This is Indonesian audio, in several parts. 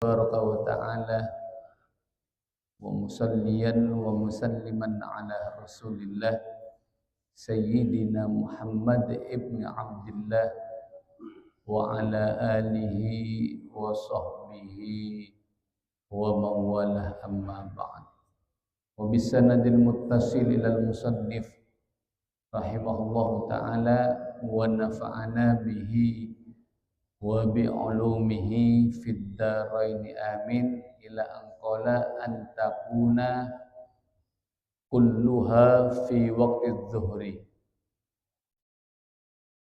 تبارك وتعالى ومصليا ومسلما على رسول الله سيدنا محمد ابن عبد الله وعلى آله وصحبه ومن والاه أما بعد وبالسند المتصل إلى المصنف رحمه الله تعالى ونفعنا به وبعلومه في الدارين آمين إلى أن قال أن تكون كلها في وقت الظهر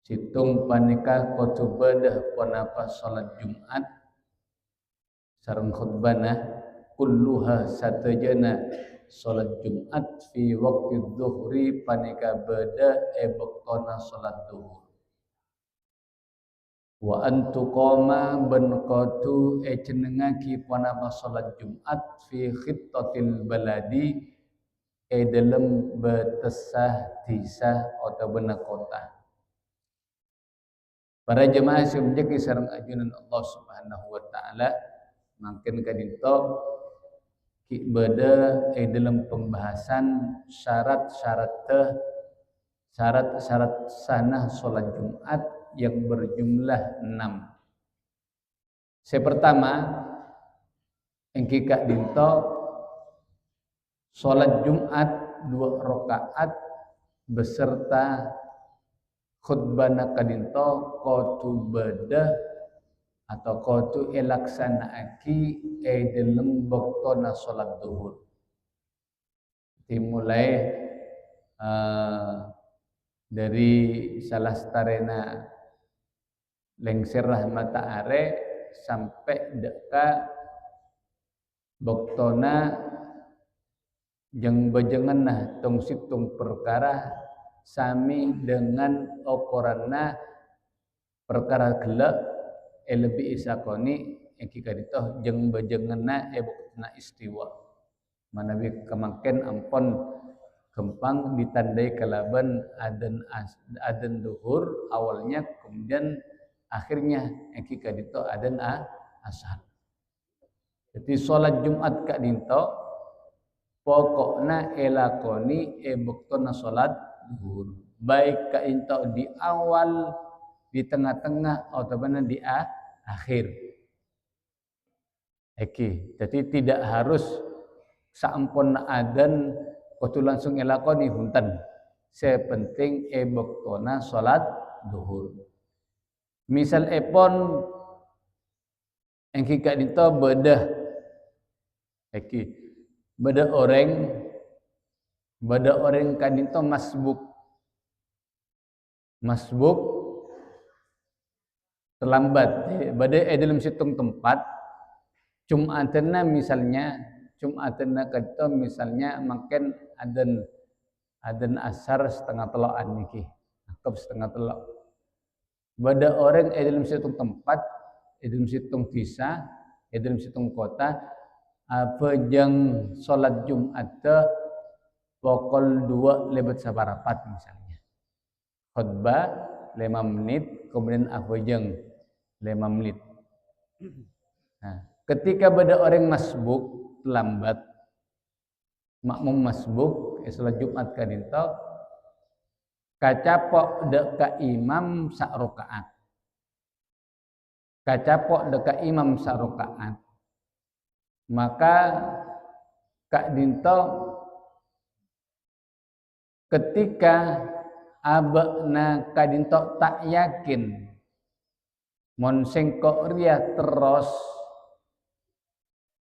situng panika kotubadah panapa salat Jumat sareng khutbana kulluha satajana salat Jumat fi waqti dhuhri panika bada ebektona salat zuhur wa antuqama ben qatu cenengaki panapa salat Jumat fi khittatil baladi dalam betesah desa atau benak kota. Para jemaah subjek sareng ajunan Allah Subhanahu wa taala makin kadinto ki beda dalam pembahasan syarat-syarat sanah salat Jumat yang berjumlah 6. Yang pertama engki kak dinto salat Jumat 2 rakaat beserta khutbana kadinto qatu bada atau qatu elaksanaaki dalam waktona salat zuhur. Dimulai dari salah starena lengser rahmata are sampai deka waktona jeung bejengenna tong situng perkara sami dengan ukuranna perkara gelak lebih isakoni engki kadito jeung bejengenna waktuna istiwa manawi kemaken ampon gempang ditandai kalaban adzan duhur awalnya kemudian akhirnya engki kadito adzan asar. Jadi salat Jumat kak dinto pokokna elakoni bektona salat zuhur baik kak dinto di awal di tengah-tengah atau benar di akhir. Jadi tidak harus saampun adzan kudu langsung elakoni hunten. Sepenting bektona salat zuhur. Misal epon engki kak dinto bedah beda orang kak dinto masbuk terlambat beda dalam situng tempat Jumatna misalnya kadito misalnya makin adzan asar setengah telokan niki akab setengah telok beda orang dalam situng tempat dalam situng desa dalam situng kota apa jang salat Jumat pokol 2 lebet sabarapat misalnya khutbah 5 menit kemudian apa jang 5 menit. Nah, ketika beda orang masbuk lambat makmum masbuk salat Jumat kadinto kacapok deka imam sak rakaat. Kacapok deka imam sak rakaat. Maka kak dinto ketika abekna kak dinto tak yakin mon sengkok ria terus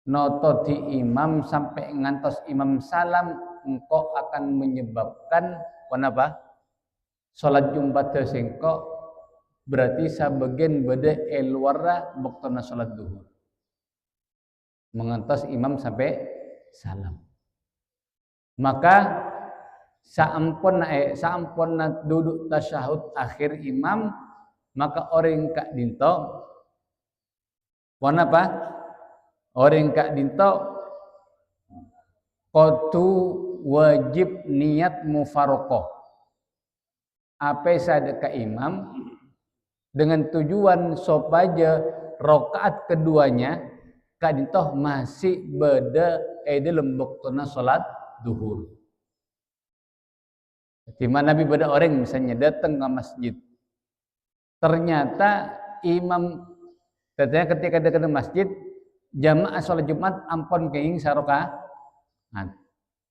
noto di imam sampai ngantos imam salam engkau akan menyebabkan kenapa salat Jumat sengkok berarti sabagian beda elwara waktuna salat zuhur mengantos imam sampai salam maka saamponna duduk tasyahud akhir imam maka orang kak dinto kenapa orang kak dinto qatu wajib niat mufarokoh apa sadaka imam dengan tujuan supaya rakaat keduanya kadintoh masih beda dalam waktuna salat duhur. Di mana Nabi beda orang misalnya datang ke masjid. Ternyata ketika dekat ke masjid, jamaah sholat Jumat ampun keing sarokaat.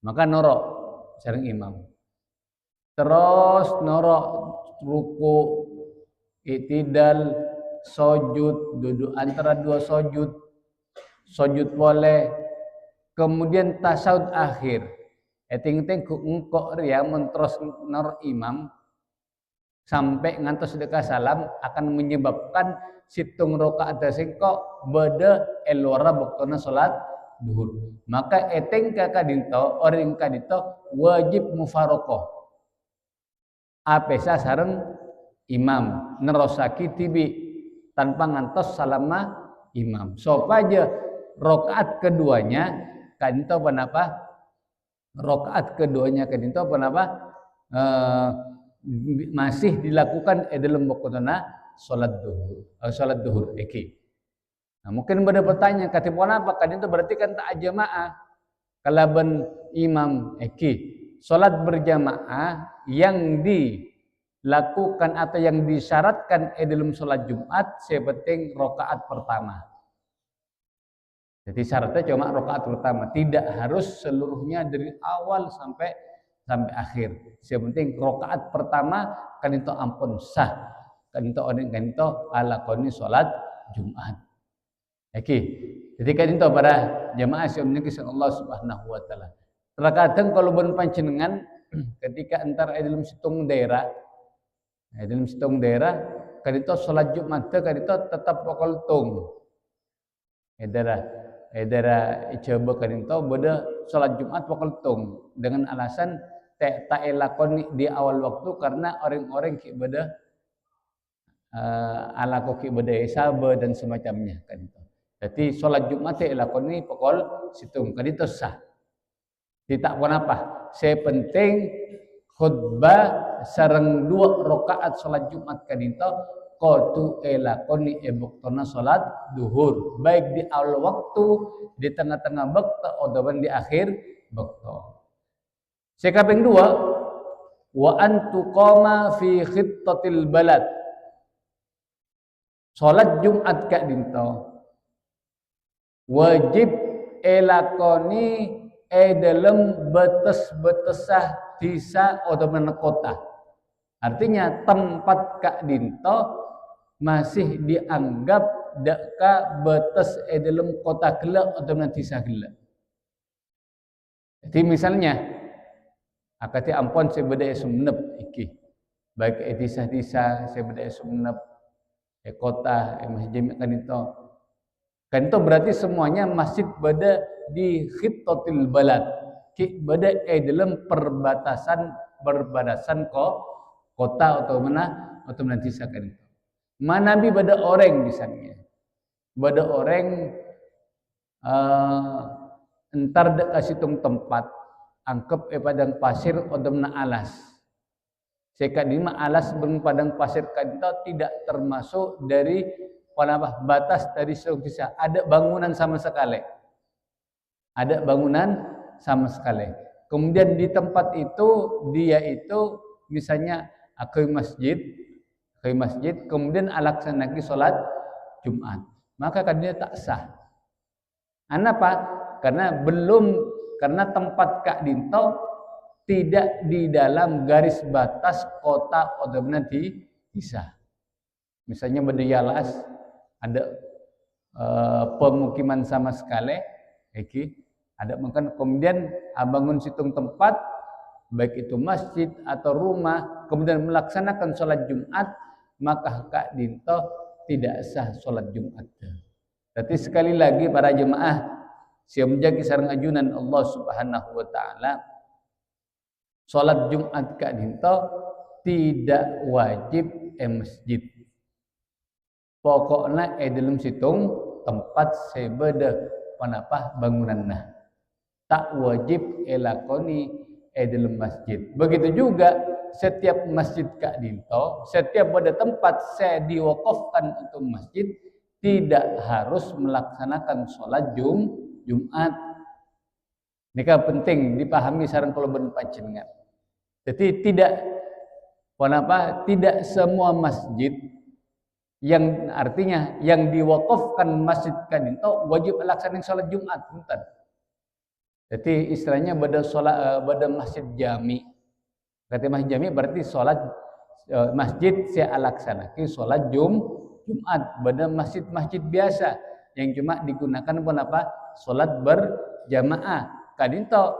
Maka norok sareng imam. Terus norok ruku, i'tidal, sujud, duduk antara dua sujud boleh. Kemudian tasawuf akhir. Ting-ting ku engkok ria mentros nor imam sampai ngantos sedekah salam akan menyebabkan situng rakaat singko beda elora waktuna salat duhur. Maka eteng kadinto orang kadinto wajib mufarokoh. Apesa sareng imam nerosaki tibi tanpa ngantos salama imam. Sopaja rakaat keduanya kadinto kenapa? Rakaat keduanya kadinto kenapa? Masih dilakukan dalam waktuna salat duhur iki. Nah, mungkin pada bertanya katipun apa kan itu berarti kan tak jamaah kalaban imam iki salat berjamaah yang dilakukan atau yang disyaratkan dalam salat Jumat sepenting rakaat pertama. Jadi syaratnya cuma rakaat pertama, tidak harus seluruhnya dari awal sampai akhir. Sepenting rakaat pertama kan itu ampun sah. Kan itu alakoni salat Jumat. Oke. Jadi kan itu para jamaah yang Allah Subhanahu wa taala. Terkadang kalau ben panjenengan ketika antara dalam situng daerah kan itu salat Jumat kan itu tetap pokol tung. Edara coba kan itu beda salat Jumat pokol tung dengan alasan tak elakoni di awal waktu karena orang-orang ki beda ala ki beda sabar dan semacamnya kan itu. Jadi salat Jumat elakoni pokol situng kan itu sah. Tidak apa, sepenting khutbah sareng 2 rakaat salat Jumat kan itu qatu elakoni waktuna salat duhur baik di awal waktu, di tengah-tengah waktu ataupun di akhir waktu. Sekaping 2 wa antuqama fi khittatil balad. Salat Jumat kak dinto wajib elakoni dalam betes-betesah desa ataupun kota. Artinya tempat kak dinto masih dianggap deka betes dalam kota gela ataupun desa gela. Jadi misalnya akati ampun sebeda Sumenep iki. Baik desa-desa sebeda Sumenep kota masjid kan itu. Kan itu berarti semuanya masjid berada di khittatil balad. Ki berada dalam perbatasan kota atau mana desa kan itu. Manabi bada orang misalnya. Bada orang entar dek kasih tung tempat angkep padang pasir atau mana alas. Sekat lima alas padang pasir kadita tidak termasuk dari batas dari suatu desa. Ada bangunan sama sekali. Ada bangunan sama sekali. Kemudian di tempat itu dia itu misalnya ke masjid, kemudian alaksanaki sholat Jumat, maka kadanya tak sah. Kenapa? Karena tempat Kak Dinto tidak di dalam garis batas kota atau di desa. Misalnya Bedeyalas ada pemukiman sama sekali, ada mungkin kemudian bangun situng tempat baik itu masjid atau rumah, kemudian melaksanakan sholat Jumat, maka Kak Dinto tidak sah sholat Jumat. Tapi sekali lagi para jemaah siap menjadi sareng ajunan Allah Subhanahu wa taala, sholat Jumat Kak Dinto tidak wajib masjid. Pokoknya dalam situng tempat sebeda bangunanna. Tak wajib elakoni dalam masjid. Begitu juga setiap masjid Kak Dinto, setiap pada tempat saya diwakafkan untuk masjid, tidak harus melaksanakan sholat Jumat. Ini kan penting dipahami sareng kalau ben panjenengan. Jadi tidak semua masjid yang artinya yang diwakafkan masjid kadinto wajib melaksanakan sholat Jumat, bukan. Jadi istilahnya pada masjid jami. Kata masjid jami berarti sholat masjid saya laksanakan sholat Jumat pada masjid-masjid biasa yang cuma digunakan sholat berjamaah. Kadinto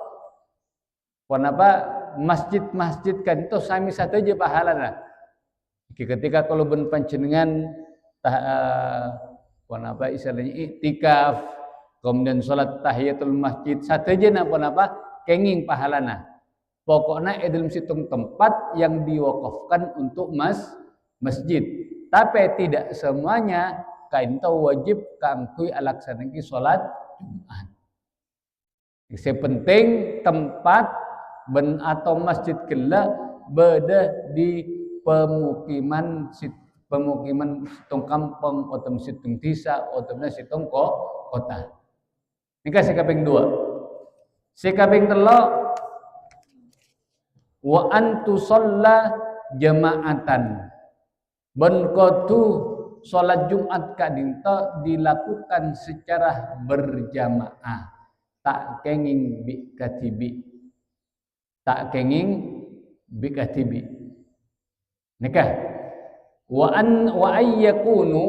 masjid-masjid kadinto sami saja pahalana. Ketika kalau ben panjenengan istilahnya iktikaf, kemudian sholat tahiyatul masjid saja kenging pahalana. Pokoknya dalam situng tempat yang diwakafkan untuk masjid. Tapi tidak semuanya kadinto wajib kangkui alaksanakan sholat Jumat. Yang penting tempat atau masjid kela berada di pemukiman situng kampung atau situng desa atau situng kota. Ini kasih kaping 2. Si kaping 3 wa antu shalla jamaatan. Ben kotu salat Jumat kadinto dilakukan secara berjamaah. Tak kenging bikatibi. Nikah wa ayyakunu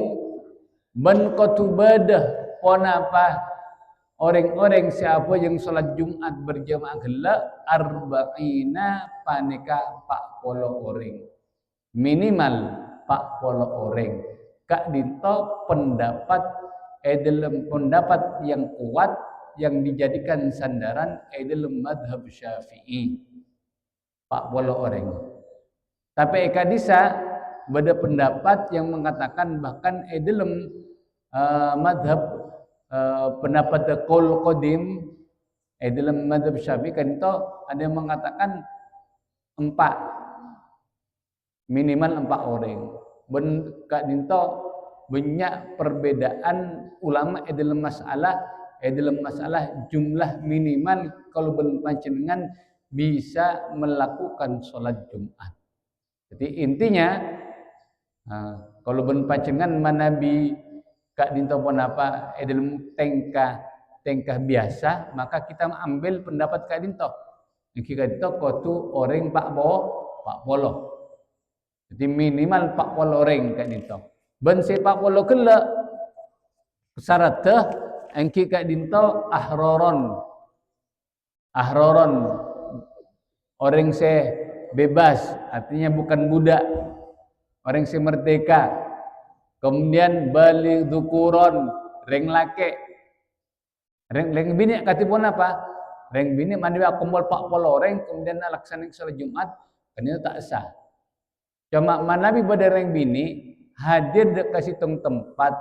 ban kotubadah ponapa orang-orang siapa yang salat Jumat berjamaah gela arba'ina paneka 40 orang. Minimal 40 orang. Kak dinto pendapat dalam pendapat yang kuat yang dijadikan sandaran dalam madhab Syafi'i 40 orang. Tapi ekadisa ada pendapat yang mengatakan bahkan dalam madhab pendapat qaul qadim dalam madhab Syafi'i kan itu ada yang mengatakan 4 minimal 4 orang. Kak dinto banyak perbedaan ulama dalam masalah jumlah minimal kalau panjenengan bisa melakukan sholat Jumat. Jadi intinya kalau panjenengan manabi kak dinto dalam tengkah biasa, maka kita ambil pendapat kak dinto. Kak dinto kotu orang 40. Jadi minimal 40 orang kak dinto. Ben se 40 kelak syaratnya engki kak dinto ahroron orang se bebas, artinya bukan budak, orang se merdeka. Kemudian balik dukuron reng lake reng bini katipun apa reng bini mandi akumpul 40 orang kemudian laksanakan salat Jumat kan itu tak sah. Cuma manabi pada reng bini hadir dekat situng tempat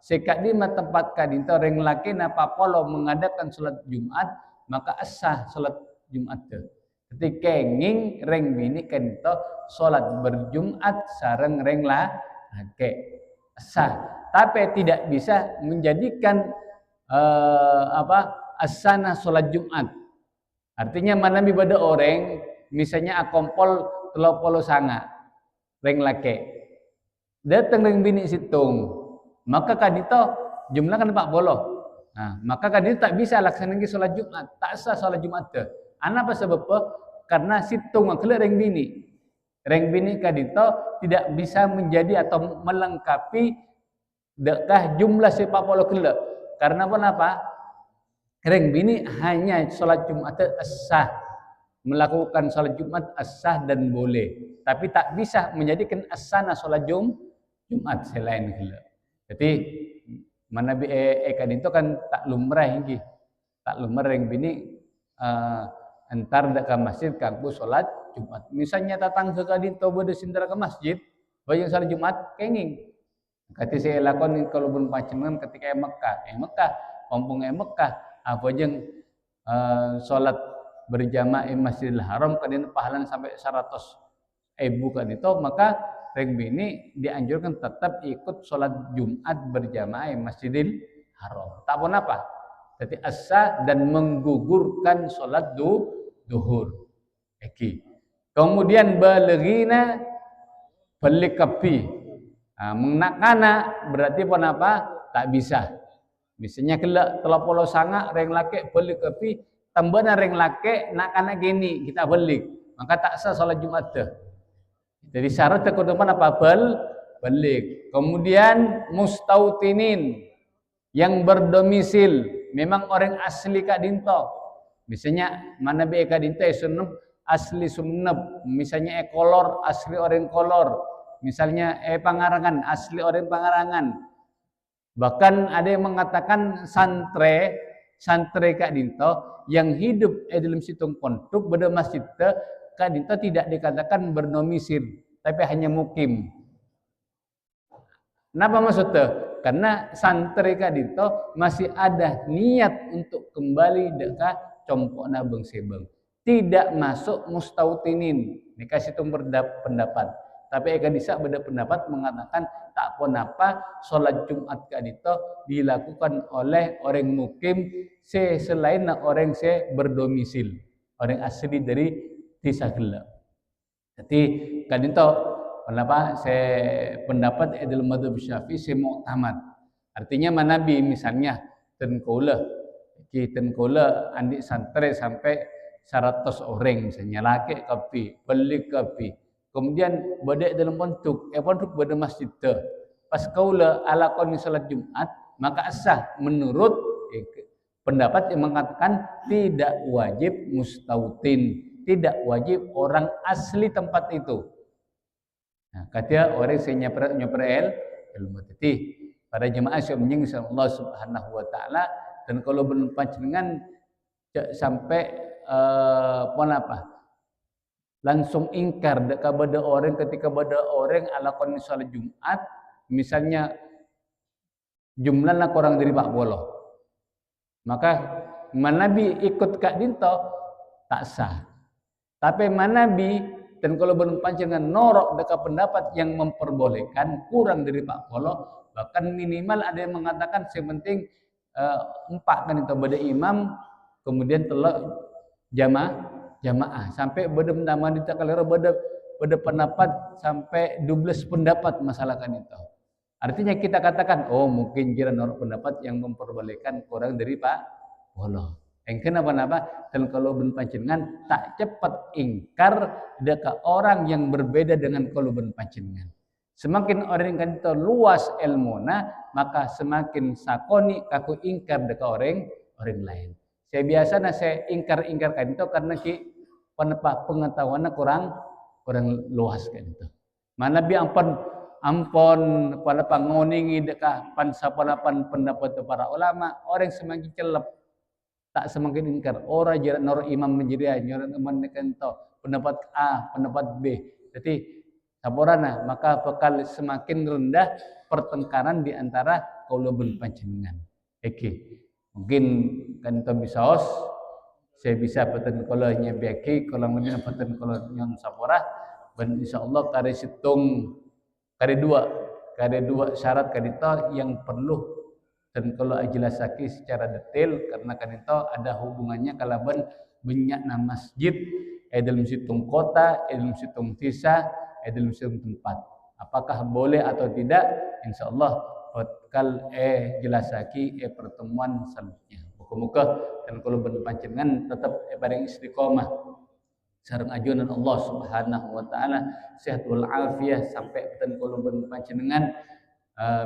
sekat di tempat kadinto reng laki napa polo mengadakan salat Jumat maka asah salat Jumat tu. Jadi kenging reng bini kadinto salat berjumat sareng reng laki asah. Tapi tidak bisa menjadikan asana salat Jumat. Artinya manabi pada orang misalnya akompol 30 sanga reng laki datang reng bini situng, maka kadito jumlah kan 40. Nah, maka kadito tak bisa laksanakan salat Jumat, tak sah salat Jumat tu. Apa sebab? Karena situng akala reng bini. Reng bini kadito tidak bisa menjadi atau melengkapi dekah jumlah 40 kela. Karena apa? Reng bini hanya salat Jumat sah. Melakukan salat Jumat sah dan boleh, tapi tak bisa menjadikan asana salat Jumat selain gila. Jadi manabi kadinto kan tak lumrah hinggi. Tak lumrah yang bini antar dak ke masjid kanggo salat Jumat. Misalnya datang ke kadinto bade sindara ke masjid, bayang salat Jumat kenging. Kati saya lakon kalau pun panjenengan ketika Mekah, kampung Mekah, apa jeng salat berjamaah Masjidil Haram kadin pahalan sampai 100.000 kadito, maka reng bini dianjurkan tetap ikut sholat Jumat berjamaah di Masjidil Haram. Tak pun apa. Jadi asa dan menggugurkan sholat duhur. Eki. Kemudian baligina belikapi. Mengnak-anak berarti pun apa? Tak bisa. Misalnya kelak telapolo sanga reng laki belikapi tambahna reng laki nak anak gini kita belik. Maka tak sah sholat Jumat dah. Jadi syarat keutamaan apa? Balik. Kemudian mustautinin yang berdomisil, memang orang asli Kak Dinto. Misalnya mana be Kak Dinto sunub asli Sumeneb, misalnya Kolor asli orang Kolor, misalnya Pangarangan asli orang Pangarangan. Bahkan ada yang mengatakan santre Kak Dinto yang hidup dalam situng pondok pada masjid Kak Dinto tidak dikatakan berdomisil, tapi hanya mukim. Kenapa maksudnya? Karena santri Kak Dinto masih ada niat untuk kembali dekat compokna Beng Sebeng. Tidak masuk mustautinin. Nikah situ pendapat. Tapi Eka Disa beda pendapat mengatakan tak pun apa sholat Jumat Kak Dinto dilakukan oleh orang mukim selain orang berdomisil. Orang asli dari Desa Gelap. Jadi Kak Dinto pendapat dalam madhab Syafi'i semuktamad. Artinya manabi misalnya tenkola andik santri sampai 100 orang misalnya laki kapi, beli kapi. Kemudian badai dalam pondok pada masjid tu. Pas kaula ala qani salat Jumat, maka sah menurut pendapat yang mengatakan tidak wajib mustautin, tidak wajib orang asli tempat itu. Nah, kata orang saya nyoprel ilmu tadi para jemaah yang menyinggung Allah Subhanahu wa taala dan kalau belum panjenengan sampai langsung ingkar kepada orang ketika pada orang ala qani salat Jumat misalnya jumlahnya kurang dari 40 maka manabi ikut Kak Dinto tak sah tapi manabi dan kalau belum panjangan norok dekat pendapat yang memperbolehkan kurang dari 40 bahkan minimal ada yang mengatakan sepenting 4 kan itu pada imam kemudian telak jamaah sampai pada pendapat kita kalau pada pendapat sampai 12 pendapat masalah kan itu artinya kita katakan oh mungkin kira norok pendapat yang memperbolehkan kurang dari 40 yang kenapa? Dan kalau ben panjenengan tak cepat ingkar dekat orang yang berbeda dengan kalau ben panjenengan. Semakin orang yang itu luas ilmuna, maka semakin sakoni kaku ingkar dekat orang lain. Saya biasa saya ingkar kan itu karena pengetahuannya kurang luas kan itu. Mana bi ampun pada pangoningi dekat pansapalapan pendapat para ulama, orang semakin celep tak semakin ingkar orang jarak nor imam menjadi nyoran teman kento pendapat A pendapat B jadi saborana maka bakal semakin rendah pertengkaran di antara kaula ben panjenengan mungkin kento bisaos saya bisa peten kaula nya beki kalau lebih peten kaula nyon sapora ben insyaallah kare dua syarat kadito yang perlu dan kalau jelasaki secara detail karena kan itu ada hubungannya kalaban benyakna masjid dalam situng kota, dalam situng desa, dalam situng tempat. Apakah boleh atau tidak? Insyaallah bakal jelasaki pertemuan selanjutnya. Muka-muka dan kalau panjenengan tetap pada istiqomah sareng ajunan Allah Subhanahu wa taala sehat wal afiah sampai dan kalau panjenengan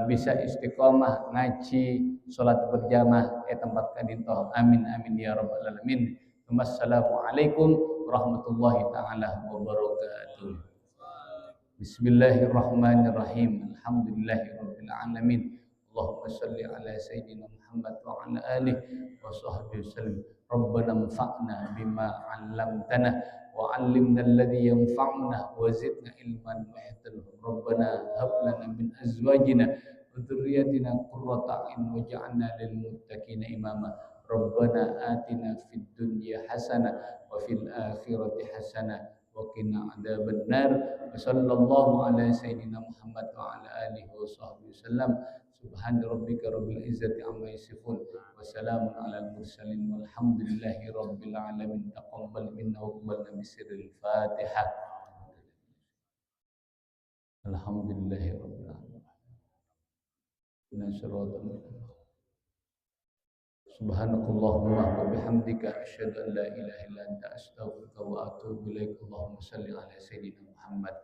bisa istiqomah ngaji salat berjamaah tempat kadinto amin amin ya rabbal alamin. Wassalamualaikum warahmatullahi taala wabarakatuh. Bismillahirrahmanirrahim. Alhamdulillahirabbil alamin. Allahumma shalli ala sayyidina Muhammad wa ala alihi wa sahbihi wasallam. Rabbana anfa'na bima 'allamtana wa 'allimna alladhi yanfa'una wa zidna ilman muhtalan. Rabbana hab lana min azwajina wa dhurriyyatina qurrata a'yun waj'alna lil muttaqina imama. Rabbana atina fid dunya hasanah wa fil akhirati hasanah wa qina adzabannar. Wa sallallahu ala sayyidina Muhammad wa ala alihi wa sahbihi wasallam. Subhana rabbika rabbil izzati amma yasifun wa salamun alal mursalin walhamdulillahi rabbil alamin. Taqabbal minna wa qbal bisirril Fatihah. Alhamdulillahi rabbil alamin. Subhanakallahumma wa bihamdika asyhadu an la ilaha illa anta astaghfiruka wa atubu ilaik. Allahumma shalli ala sayyidina Muhammad